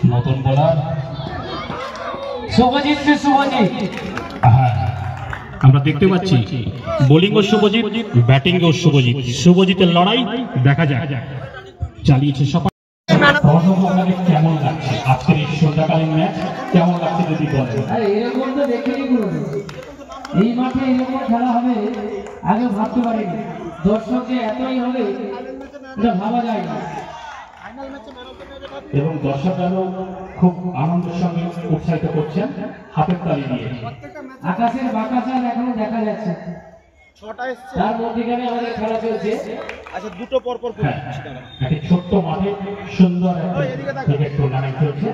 নতুন বোলার শুভজিৎ। আমরা দেখতে পাচ্ছি বোলিং ও শুভজিৎ, ব্যাটিং ও শুভজিৎ। শুভজিতের লড়াই দেখা যাক। চালিয়েছে সবাই। কেমন লাগছে আজকের এই সন্ধ্যাকালীন ম্যাচ? কেমন লাগছে যদি বলেন? এরকম তো দেখেনি এই মাঠে এরকম খেলা হবে আগে ভাবতে পারিনি। দর্শক যে এতই হবে এটা ভাবা যায় না। এবং দর্শকরাও খুব আনন্দের সঙ্গে উৎসাহিত করছেন হাতের তালি দিয়ে। আকাশের বাতাসার এখনো দেখা যাচ্ছে। তার মধ্যেখানে আমাদের খেলা চলছে। আচ্ছা, দুটো পরপর একটি ছোট্ট মাঠে সুন্দর একটা ক্রিকেট টুর্নামেন্ট চলছে।